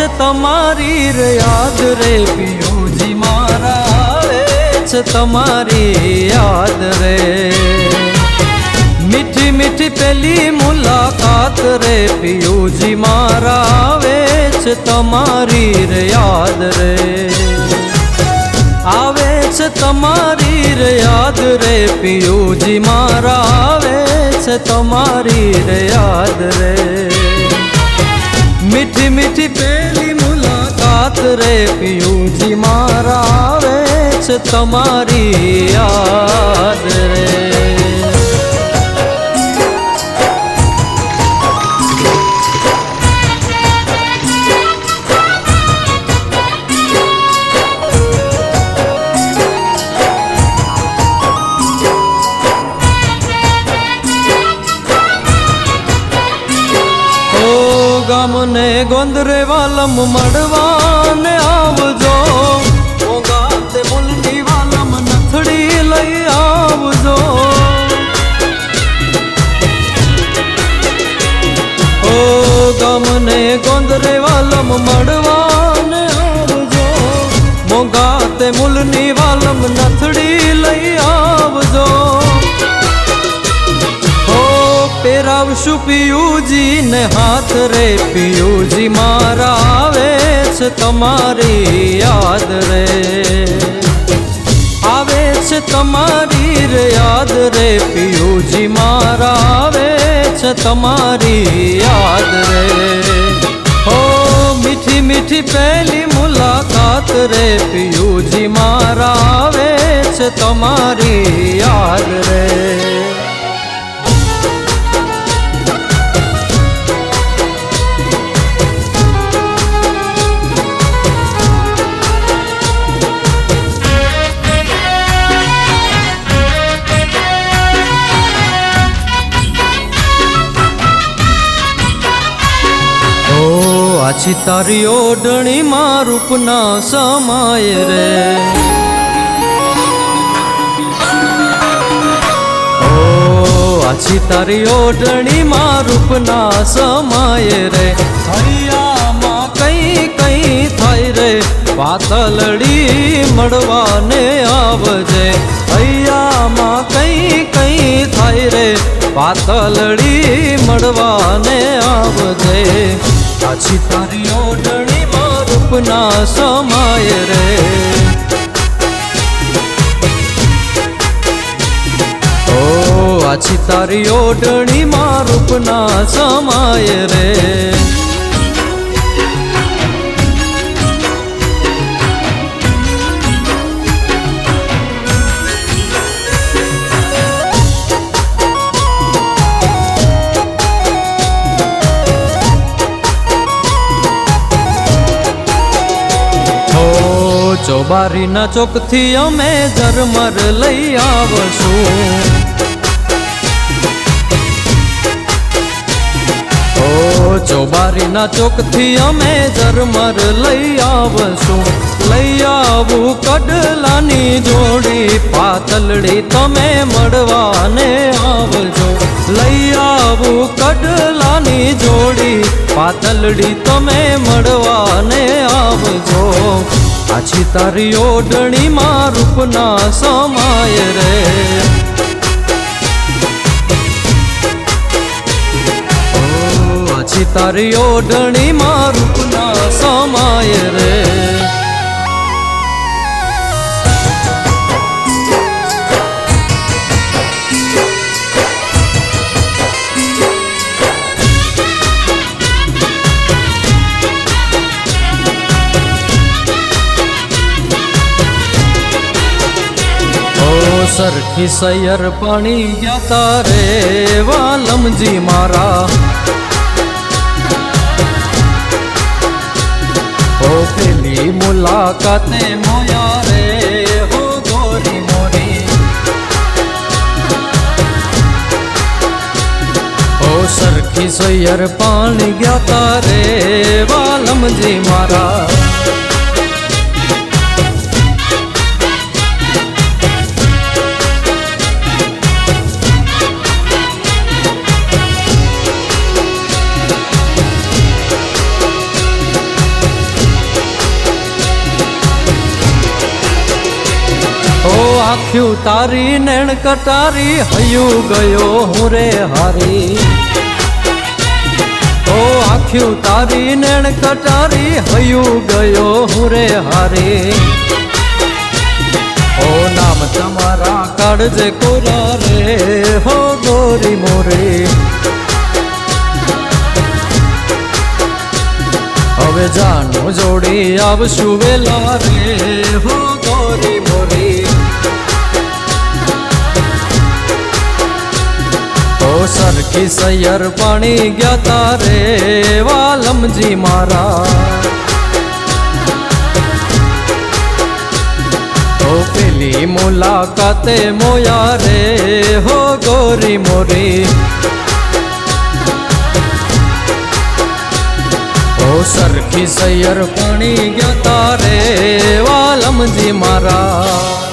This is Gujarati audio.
છે તમારી રે યાદ રે પિયુજી મારા આવે છે તમારી યાદ રે મીઠી મીઠી પેલી મુલાકાત રે પિયુજી મારા આવે છે તમારી રે યાદ રે આવે છે તમારી રે યાદ રે પિયુજી મારા આવે છે તમારી રે યાદ રે મીઠી મીઠી પેલી મુલાકાત રે પિયુજી મારા આવે છે તમારી યાદ રે ગામને ગોંદરે વાલમ મળવાને આવજો મોગાતે મુલની વાલમ નથડી લઈ આવજો ઓ ગામને ગોંદરે વાલમ મળવાને આવજો મોગાતે મુલની વાલમ નથડી લઈ આવજો પેરાવશું પિયુજી ને હાથ રે પિયુજી મારા આવે છે તમારી યાદ રે આવે છે તમારી રે યાદ રે પિયુજી મારા આવે છે તમારી યાદ રે હો મીઠી મીઠી પહેલી મુલાકાત રે પિયુજી મારા આવે છે તમારી યાદ રે આછી તારી ઓઢણી માં રૂપના સમાય રે ઓ આછી તારી ઓઢણી માં રૂપના સમાય રે હૈયામાં કઈ કઈ થાય રે પાતલડી મળવાને આવજે હૈયામાં કઈ કઈ થાય રે પાતલડી મળવાને આવજે આછી તારી ઓઢણી માં રૂપના સમાય રે ઓ આછી તારી ઓઢણી માં રૂપના સમાય રે ચોબારીના ચોકથી અમે ઝરમર લઈ આવશું ઓ ચોબારીના ચોકથી અમે ઝરમર લઈ આવશું લઈ આવું કડલાની જોડી પાતલડી તમે મળવાને આવજો લઈ આવું કડલાની જોડી પાતલડી તમે મળવાને આવજો આછી તારી ઓઢણી માં રૂપના સમાય રે ઓ આછી તારી ઓઢણી માં રૂપના સમાય રે સરખી સૈયર પાણી ગયા તારે વાલમજી મારા ઓ પેલી મુલાકાતે મોયા રે હો ગોરી મોરી ઓ સરખી સૈયર પાણી ગયા તારે વાલમજી મારા આખ્યું તારી નેણ કટારી હયું ગયો હું રે હારી ઓ આખ્યું તારી નેણ કટારી હયું ગયો હું રે હારી ઓ નામ તમારા કાઢજે કોરા રે હો ગોરી મોરી હવે જાનું જોડી આવશું વેલા રે હો ગોરી મોરી ઓ સરખી સૈયર પાણી ગયા તારે વાલમજી મારા ઓ પેલી મુલાકાતે મોયા રે હો ગોરી મોરી ઓ સરખી સૈયર પાણી ગયા તારે વાલમજી મારા